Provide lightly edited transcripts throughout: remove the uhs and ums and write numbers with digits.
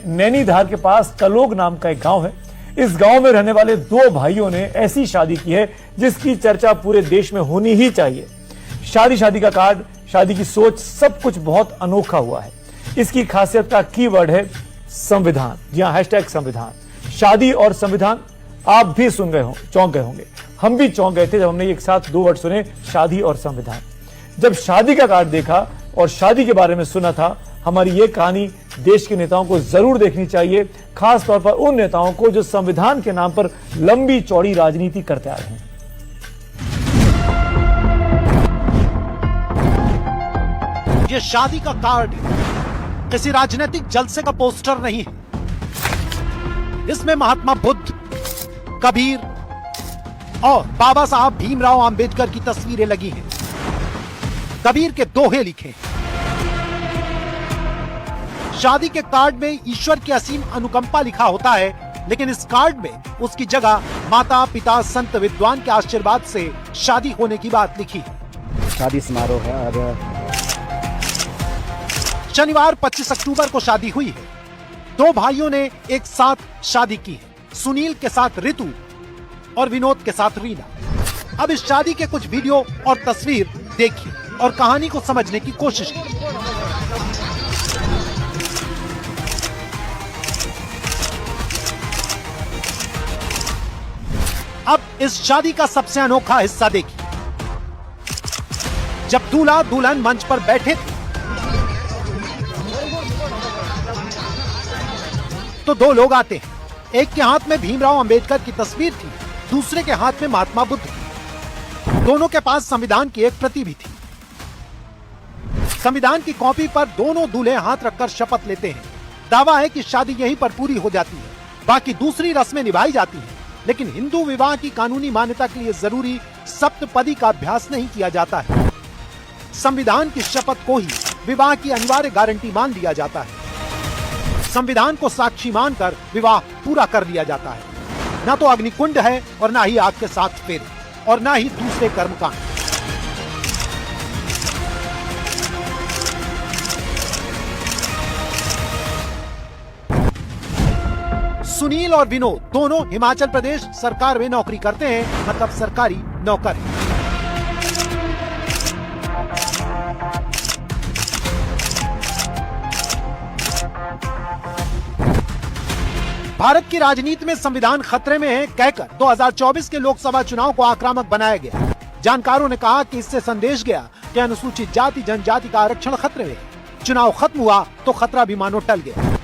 में नैनीधार के पास कलोग नाम का एक गांव है। इस गांव में रहने वाले दो भाइयों ने ऐसी शादी की है जिसकी चर्चा पूरे देश में होनी ही चाहिए। शादी का कार्ड, शादी की सोच, सब कुछ बहुत अनोखा हुआ है। इसकी खासियत का कीवर्ड है संविधान। जी हां, हैशटैग संविधान। शादी और संविधान आप भी सुन गए हो, चौंक गए होंगे। हम भी चौंक गए थे जब हमने एक साथ दो वर्ड सुने, शादी और संविधान। जब शादी का कार्ड देखा और शादी के बारे में सुना था, हमारी ये कहानी देश के नेताओं को जरूर देखनी चाहिए, खास तौर पर उन नेताओं को जो संविधान के नाम पर लंबी चौड़ी राजनीति करते आ रहे हैं। ये शादी का कार्ड किसी राजनीतिक जलसे का पोस्टर नहीं है। इसमें महात्मा बुद्ध, कबीर और बाबा साहब भीमराव अंबेडकर की तस्वीरें लगी हैं। कबीर के दोहे लिखे हैं। शादी के कार्ड में ईश्वर की असीम अनुकंपा लिखा होता है, लेकिन इस कार्ड में उसकी जगह माता पिता संत विद्वान के आशीर्वाद से शादी होने की बात लिखी है। शादी समारोह है और शनिवार 25 अक्टूबर को शादी हुई है। दो भाइयों ने एक साथ शादी की है, सुनील के साथ ऋतु और विनोद के साथ रीना। अब इस शादी के कुछ वीडियो और तस्वीर देखिए और कहानी को समझने की कोशिश कीजिए। अब इस शादी का सबसे अनोखा हिस्सा देखिए। जब दूल्हा दुल्हन मंच पर बैठे थे तो दो लोग आते हैं। एक के हाथ में भीमराव अंबेडकर की तस्वीर थी, दूसरे के हाथ में महात्मा बुद्ध थी। दोनों के पास संविधान की एक प्रति भी थी। संविधान की कॉपी पर दोनों दूल्हे हाथ रखकर शपथ लेते हैं। दावा है कि शादी यहीं पर पूरी हो जाती है, बाकी दूसरी रस्में निभाई जाती हैं। लेकिन हिंदू विवाह की कानूनी मान्यता के लिए जरूरी सप्तपदी का अभ्यास नहीं किया जाता है। संविधान की शपथ को ही विवाह की अनिवार्य गारंटी मान लिया जाता है। संविधान को साक्षी मानकर विवाह पूरा कर लिया जाता है। ना तो अग्निकुंड है और ना ही आग के साथ फेरे और ना ही दूसरे कर्मकांड। सुनील और विनोद दोनों हिमाचल प्रदेश सरकार में नौकरी करते हैं, मतलब सरकारी नौकर हैं। भारत की राजनीति में संविधान खतरे में है कहकर 2024 के लोकसभा चुनाव को आक्रामक बनाया गया। जानकारों ने कहा कि इससे संदेश गया कि अनुसूचित जाति जनजाति का आरक्षण खतरे में है। चुनाव खत्म हुआ तो खतरा भी मानो टल गया।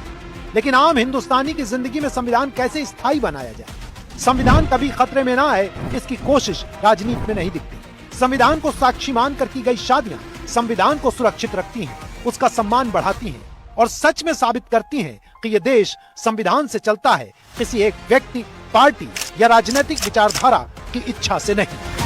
लेकिन आम हिंदुस्तानी की जिंदगी में संविधान कैसे स्थायी बनाया जाए? संविधान कभी खतरे में ना आए, इसकी कोशिश राजनीति में नहीं दिखती। संविधान को साक्षी मानकर की गई शादियां संविधान को सुरक्षित रखती हैं, उसका सम्मान बढ़ाती हैं और सच में साबित करती हैं कि ये देश संविधान से चलता है, किसी एक व्यक्ति, पार्टी या राजनीतिक विचारधारा की इच्छा से नहीं।